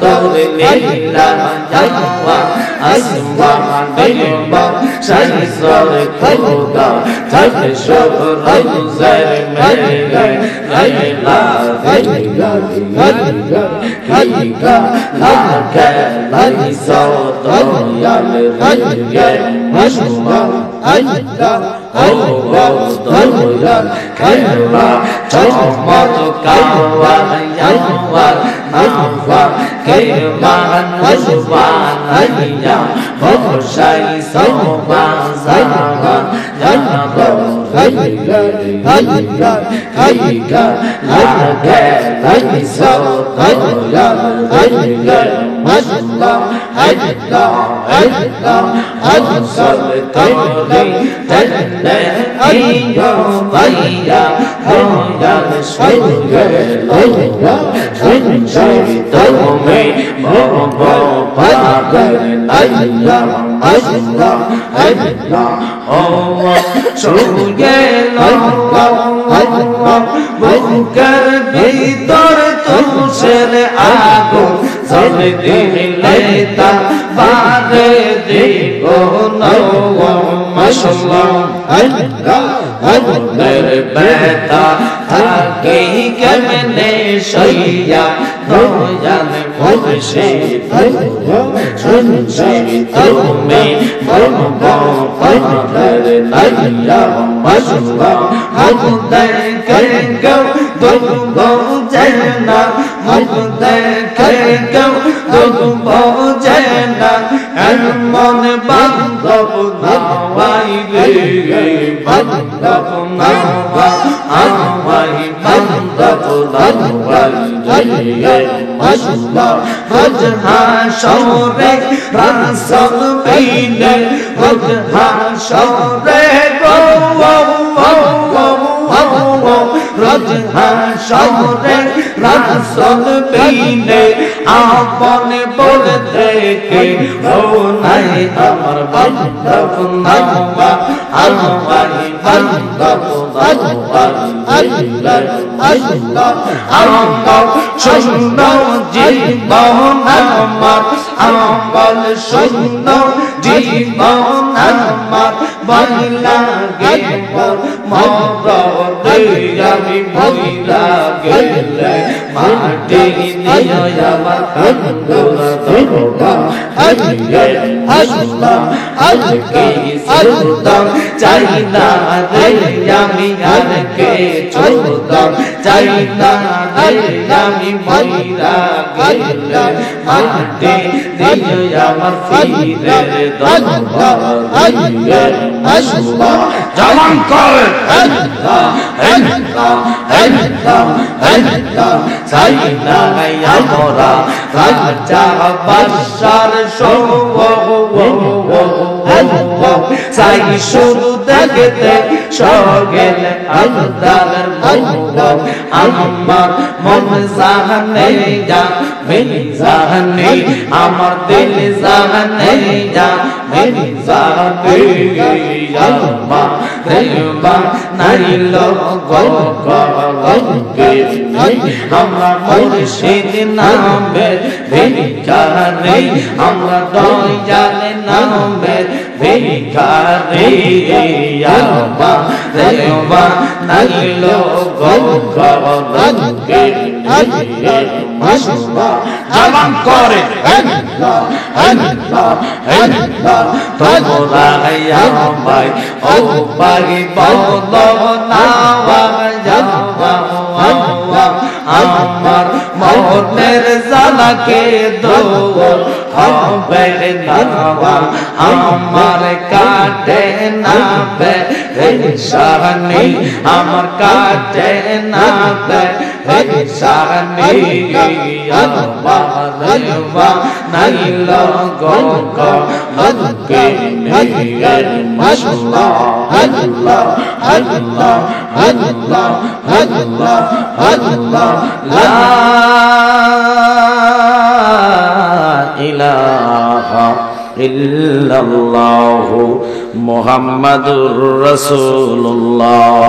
তোর লীলা জানবা আসমান বিলবা সাইসর খোদা থাকে সব রোজার মেলে লাইলা লাইলা লাইলা লাইলা লাকে লাইসা দয়াল রাইগে আসমান আল্লাহ আল্লাহ দয়াল খেলা চমৎ কাওয়া ইয়াওয়া নাওয়া কে মানুষবান আইয়া বসাই সোমা জানা জানা লাইলা লাইলা লাইলা লাগে লাইসা দয়াল রাইগে আসমান আল্লাহ আল্লাহ আসল তোরে তলে আইয়া ভাইয়া দয়াল সঙ্গে লাইলা সঞ্জয় তুমি মোহ পাগল লাইলা আসমান আল্লাহ ও সঙ্গে লাইলা আল্লাহ বুকের ভিতর তুষের আগুন জ্বলে দিলে তা বারে দিগো নও মাশাআল্লাহ আল্লাহ আল্লাহর বেতা থাকে কেমনে সইয়া দয়াল মুর্শিদ শুনছি তুমি মরব পাগল লাইলা মাশাআল্লাহ হামদাই করে গো দুবো জানা হামদাই করে গো দুবো জানা মন বান্ধব নাওয়াই রে বান্ধব নাওয়া আমাই বান্ধব নাওয়াই রে মাশাআল্লাহ হজহা শৌরে রাসূল বিনে হজহা শৌরে গো রজহা শৌরে রাসূল বিনে আপন বলতে কে ও নাই আমার বান্ধব নাওয়া আমাই বান্ধব নাওয়া আল্লাহ আল্লাহ আমার সুন্দর জীবন আমার আমল সুন্দর জীবন আমার বইলা গে মরদে আমি বইলা গেলে মাটি নিয়া আমার কান্দনা দরদা আজকে আসলাম আজকে আসলাম চাই না রে আমি আর কে চলতাম চাই না রে আমি বইলা গেলে মাটি নিয়া আমার ফিরে দরদা আজকে আসলাম জবান করে আল্লাহ আল্লাহ আল্লাহ আল্লাহ চাই না আমরা রাজা বাদশার চাই শুরু দেখতে সগেল আল্লাহর মওলা আমার মন জানে যা মেরি জানে আমার দিল জানে যা মেরি জানে আল্লাহ রেবা নাইল গো গো আমরা মুর্শিদ নামে ভিখারি আমরা দয়াল নামে ভিখারি আল্লাহ রেবা নাইল গো গো মাশাআল্লাহ জবান করে আল্লাহ আল্লাহ আল্লাহ তোমরা আমায় ও পারি বলো না আমার মনের জালাকে দৌড় হবে না আমার কাটে না পেরেশানি আমার কাটে না পেরেশানি আল্লাহ রেবা নাইল গো গো লকে নিয়ে মাশাআল্লাহ আল্লাহ আল্লাহ আল্লাহ আল্লাহ আল্লাহ লা ইলাহা ইল্লাল্লাহু মুহাম্মাদুর রাসূলুল্লাহ।